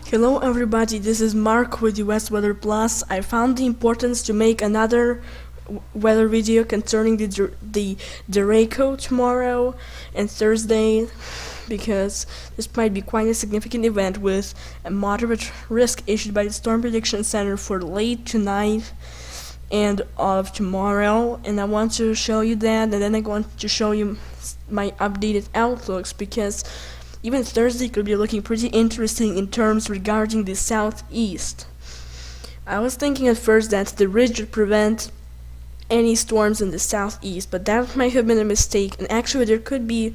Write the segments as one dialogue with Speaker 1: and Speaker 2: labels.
Speaker 1: Hello everybody, this is Mark with US Weather Plus. I found the importance to make another weather video concerning the Derecho tomorrow and Thursday, because this might be quite a significant event with a moderate risk issued by the Storm Prediction Center for late tonight and of tomorrow, and I want to show you that, and then I want to show you my updated outlooks, because even Thursday could be looking pretty interesting in terms regarding the southeast. I was thinking at first that the ridge would prevent any storms in the southeast, but that might have been a mistake, and actually there could be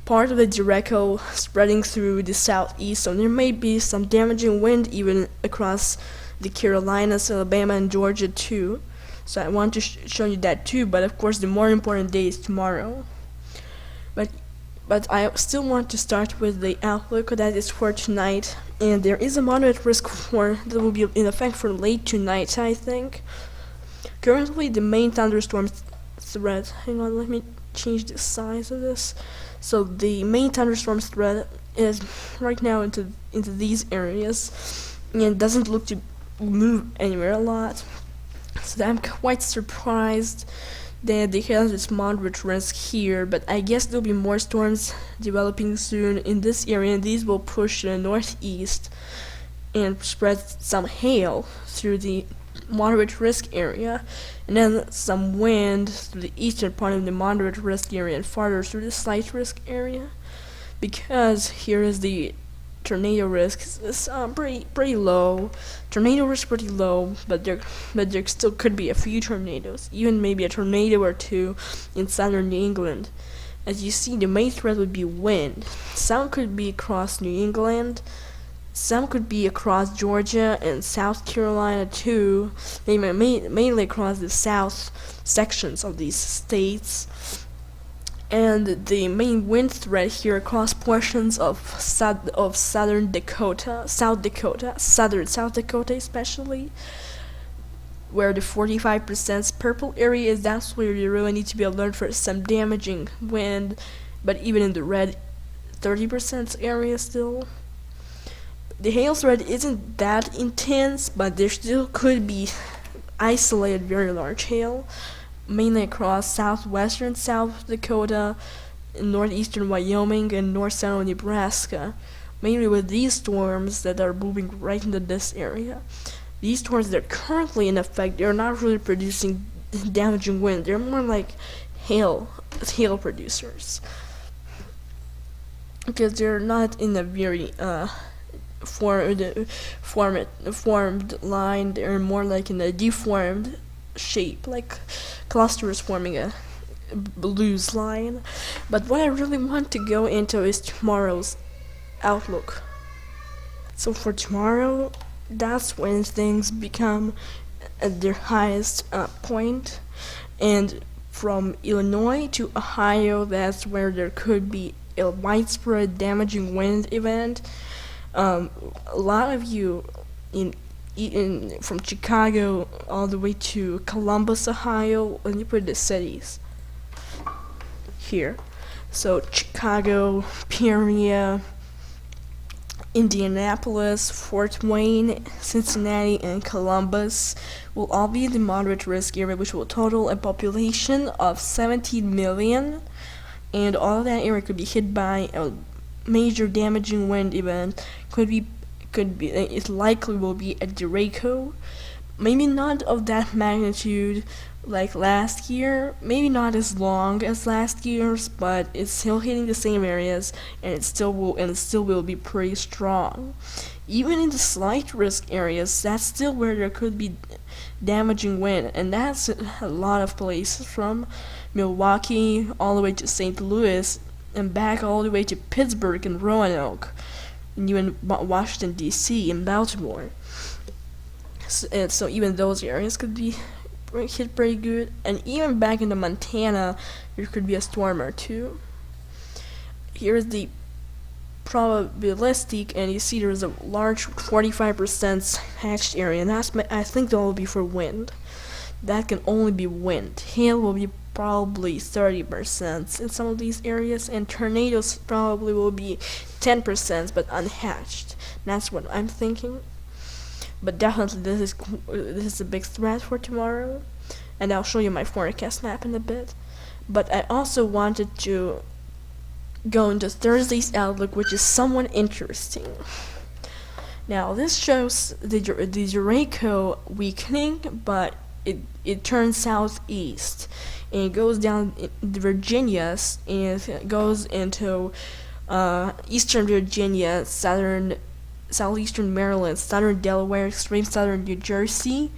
Speaker 1: part of the Derecho spreading through the southeast, so there may be some damaging wind even across the Carolinas, Alabama, and Georgia too. So I want to show you that too, but of course the more important day is tomorrow. But I still want to start with the outlook that is for tonight, and there is a moderate risk that will be in effect for late tonight, I think. Currently the main thunderstorm threat, hang on, let me change the size of this. So the main thunderstorm threat is right now into these areas, and it doesn't look to move anywhere a lot. So I'm quite surprised that they have this moderate risk here, but I guess there'll be more storms developing soon in this area, and these will push to the northeast and spread some hail through the moderate risk area, and then some wind through the eastern part of the moderate risk area and farther through the slight risk area, because here is the tornado risk is pretty low. Tornado risk pretty low, but there still could be a few tornadoes, even maybe a tornado or two in southern New England. As you see, the main threat would be wind. Some could be across New England, some could be across Georgia and South Carolina too, mainly across the south sections of these states. And the main wind threat here across portions of southern Dakota, South Dakota especially, where the 45% purple area is. That's where you really need to be alert for some damaging wind, but even in the red 30% area still. The hail threat isn't that intense, but there still could be isolated very large hail, mainly across southwestern South Dakota, northeastern Wyoming, and north central Nebraska, mainly with these storms that are moving right into this area. These storms that are currently in effect, they're not really producing damaging wind, they're more like hail producers, because they're not in a very formed line, they're more like in a deformed shape, like clusters forming a blues line. But what I really want to go into is tomorrow's outlook. So for tomorrow, that's when things become at their highest point, and from Illinois to Ohio, that's where there could be a widespread damaging wind event. A lot of you from Chicago all the way to Columbus, Ohio, and you put the cities here. So Chicago, Peoria, Indianapolis, Fort Wayne, Cincinnati, and Columbus will all be in the moderate risk area, which will total a population of 17 million, and all of that area could be hit by a major damaging wind event. It likely will be a Derecho, maybe not of that magnitude like last year, maybe not as long as last year's, but it's still hitting the same areas, and it still will be pretty strong. Even in the slight risk areas, that's still where there could be damaging wind, and that's a lot of places, from Milwaukee all the way to St. Louis and back all the way to Pittsburgh and Roanoke, and even Washington D.C. and Baltimore. So even those areas could be hit pretty good, and even back into Montana there could be a storm or two. Here's the probabilistic, and you see there's a large 45% hatched area, and I think that will be for wind. That can only be wind. Hail will be probably 30% in some of these areas, and tornadoes probably will be 10%, but unhatched. That's what I'm thinking. But definitely this is a big threat for tomorrow, and I'll show you my forecast map in a bit. But I also wanted to go into Thursday's outlook, which is somewhat interesting. Now this shows the Derecho weakening, but it turns southeast, and it goes down the Virginias, and it goes into eastern Virginia, southeastern Maryland, southern Delaware, extreme southern New Jersey,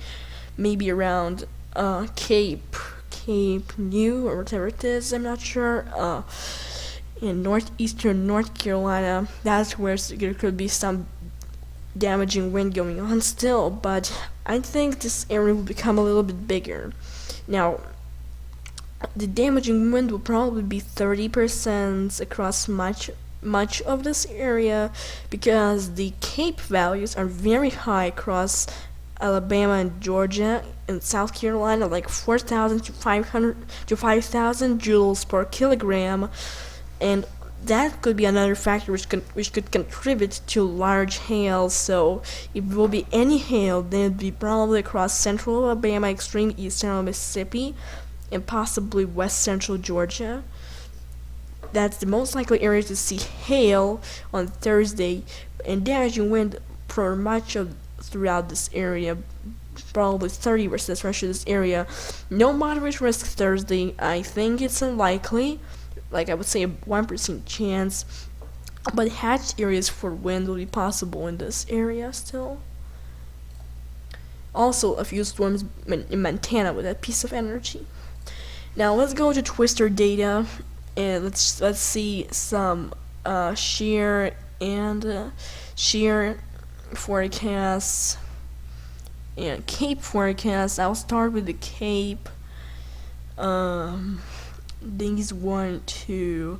Speaker 1: maybe around Cape New or whatever it is, I'm not sure. In northeastern North Carolina, that's where there could be some damaging wind going on still, but I think this area will become a little bit bigger. Now, the damaging wind will probably be 30% across much of this area, because the Cape values are very high across Alabama and Georgia and South Carolina, like 4,000 to 5,000 joules per kilogram, and that could be another factor which could contribute to large hail. So if there will be any hail, then it would be probably across central Alabama, extreme eastern Mississippi, and possibly west central Georgia. That's the most likely area to see hail on Thursday, and damaging wind for much of throughout this area, probably 30% for this area. No moderate risk Thursday. I think it's unlikely, like I would say a 1% chance, but hatched areas for wind will be possible in this area still. Also, a few storms in Montana with that piece of energy. Now let's go to twister data, and let's see some shear forecasts and Cape forecasts. I'll start with the Cape. These 1, 2.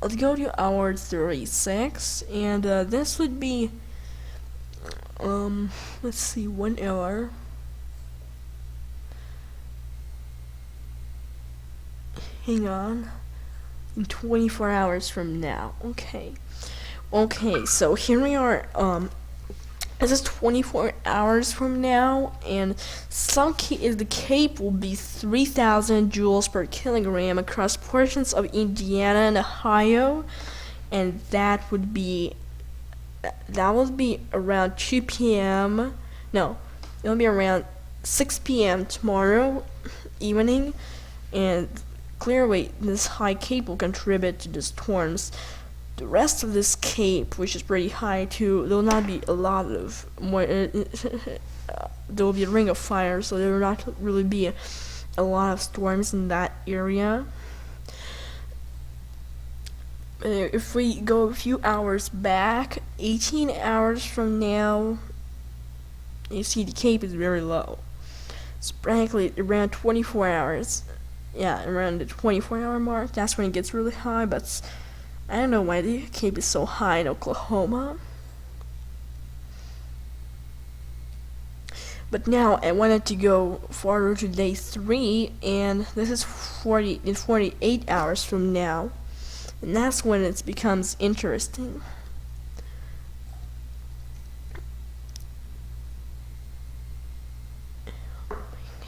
Speaker 1: Let's go to hour 36, and this would be let's see, 1 hour. Hang on. In 24 hours from now. Okay, so here we are. This is 24 hours from now, and the Cape will be 3,000 joules per kilogram across portions of Indiana and Ohio, and that would be around 2 p.m. No, it'll be around 6 p.m. tomorrow evening, and clearly this high Cape will contribute to the storms. The rest of this Cape, which is pretty high too, there will not be a lot of more. There will be a ring of fire, so there will not really be a lot of storms in that area. If we go a few hours back, 18 hours from now, you see the Cape is very low. It's practically around 24 hours. Yeah, around the 24-hour mark, that's when it gets really high, but I don't know why the Cape is so high in Oklahoma. But now I wanted to go forward to day 3, and this is 48 hours from now, and that's when it becomes interesting.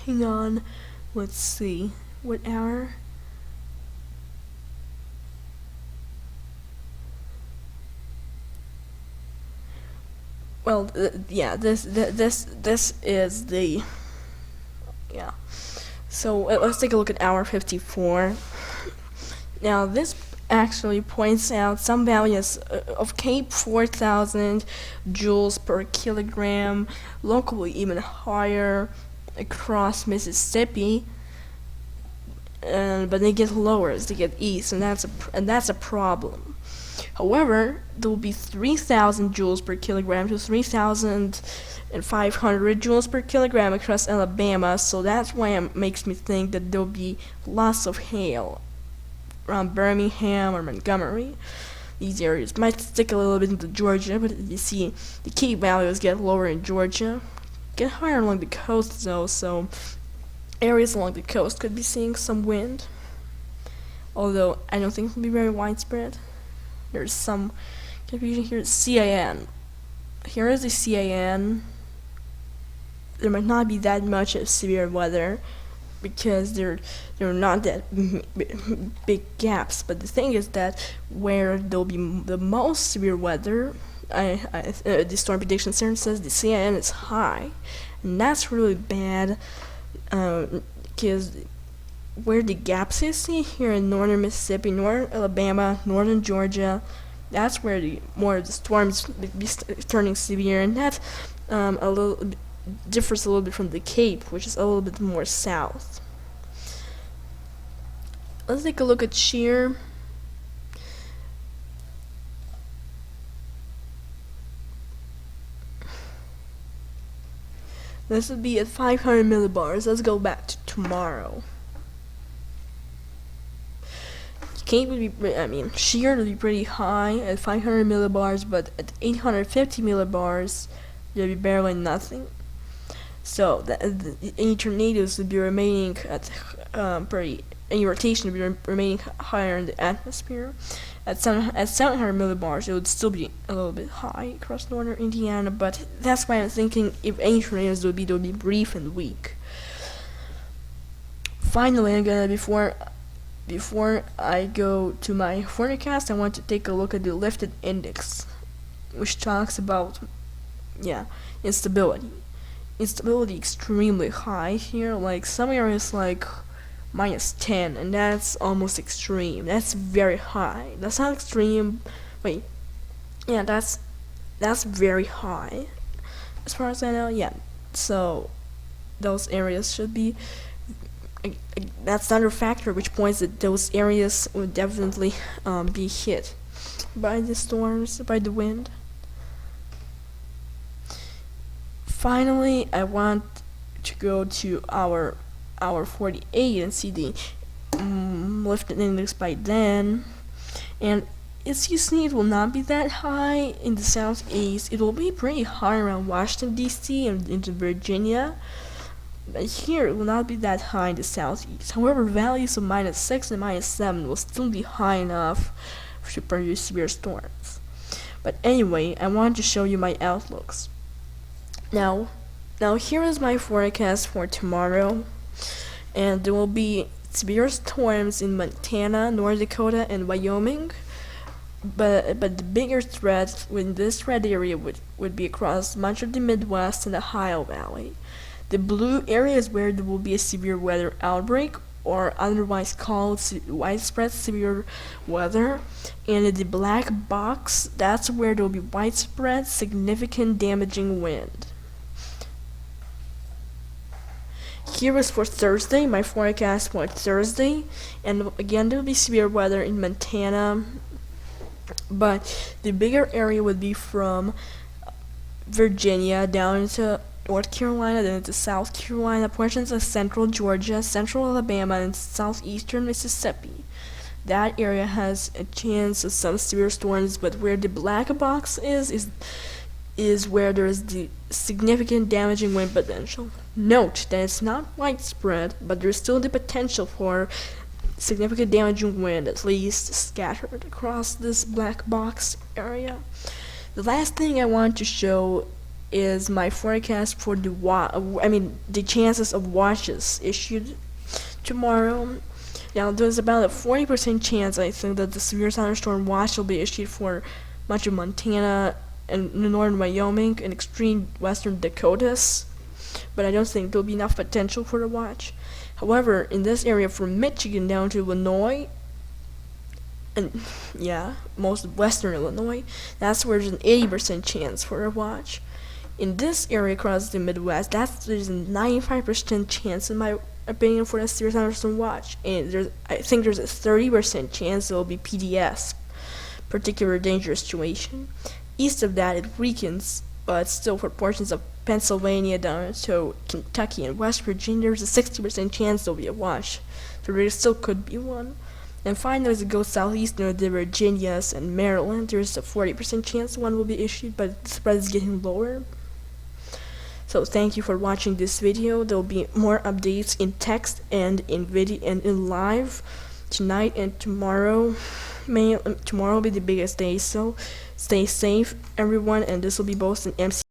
Speaker 1: Hang on, let's see, what hour? Well, yeah, this is the, yeah. So let's take a look at hour 54. Now this actually points out some values of Cape 4,000 joules per kilogram, locally even higher across Mississippi. But they get lower as they get east, and that's a problem. However, there will be 3,000 joules per kilogram to 3,500 joules per kilogram across Alabama, so that's why it makes me think that there will be lots of hail around Birmingham or Montgomery. These areas might stick a little bit into Georgia, but you see the key values get lower in Georgia, get higher along the coast though, so Areas along the coast could be seeing some wind, although I don't think it will be very widespread. There's some confusion here. CIN. Here is the CIN. There might not be that much of severe weather because there are not that big gaps. But the thing is that where there'll be the most severe weather, the Storm Prediction Center says the CIN is high, and that's really bad because where the gaps you see here in northern Mississippi, northern Alabama, northern Georgia, that's where more of the storms be turning severe, and that differs a little bit from the Cape, which is a little bit more south. Let's take a look at shear. This would be at 500 millibars. Let's go back to tomorrow. Cape would be, shear would be pretty high at 500 millibars, but at 850 millibars, there'd be barely nothing. So any tornadoes would be remaining at any rotation would be remaining higher in the atmosphere. At 700 millibars, it would still be a little bit high across northern Indiana, but that's why I'm thinking if any tornadoes they would be brief and weak. Finally, I'm gonna before I go to my forecast, I want to take a look at the lifted index, which talks about instability. Instability extremely high here, like some areas like -10, and that's almost extreme. That's very high. That's not extreme. Wait, yeah, that's very high, as far as I know. Yeah, so those areas should be. That's another factor which points that those areas would definitely be hit by the storms, by the wind. Finally, I want to go to hour 48 and see the lifted index by then. And as you see, it will not be that high in the southeast. It will be pretty high around Washington, D.C. and into Virginia. But here, it will not be that high in the southeast. However, values of -6 and -7 will still be high enough to produce severe storms. But anyway, I want to show you my outlooks. Now here is my forecast for tomorrow, and there will be severe storms in Montana, North Dakota, and Wyoming. But the bigger threat in this red area would be across much of the Midwest and the Ohio Valley. The blue areas where there will be a severe weather outbreak, or otherwise called widespread severe weather, and in the black box, that's where there will be widespread, significant, damaging wind. Here is for Thursday, my forecast for Thursday, and again there will be severe weather in Montana, but the bigger area would be from Virginia down into North Carolina, then into South Carolina, portions of central Georgia, central Alabama, and southeastern Mississippi. That area has a chance of some severe storms, but where the black box is where there is the significant damaging wind potential. Note that it's not widespread, but there's still the potential for significant damaging wind, at least scattered across this black box area. The last thing I want to show is my forecast for the chances of watches issued tomorrow. Now, there's about a 40% chance, I think, that the severe thunderstorm watch will be issued for much of Montana and northern Wyoming and extreme western Dakotas, but I don't think there'll be enough potential for the watch. However, in this area from Michigan down to Illinois, and most of western Illinois, that's where there's an 80% chance for a watch. In this area across the Midwest, there's a 95% chance, in my opinion, for a severe thunderstorm watch, and I think there's a 30% chance there will be PDS, particular dangerous situation. East of that, it weakens, but still for portions of Pennsylvania down to Kentucky and West Virginia, there's a 60% chance there'll be a watch, so there still could be one. And finally, as it goes southeast near the Virginias and Maryland, there's a 40% chance one will be issued, but the spread is getting lower. So thank you for watching this video. There will be more updates in text and in video and in live tonight and tomorrow. Tomorrow will be the biggest day, so stay safe everyone, and this will be both an MC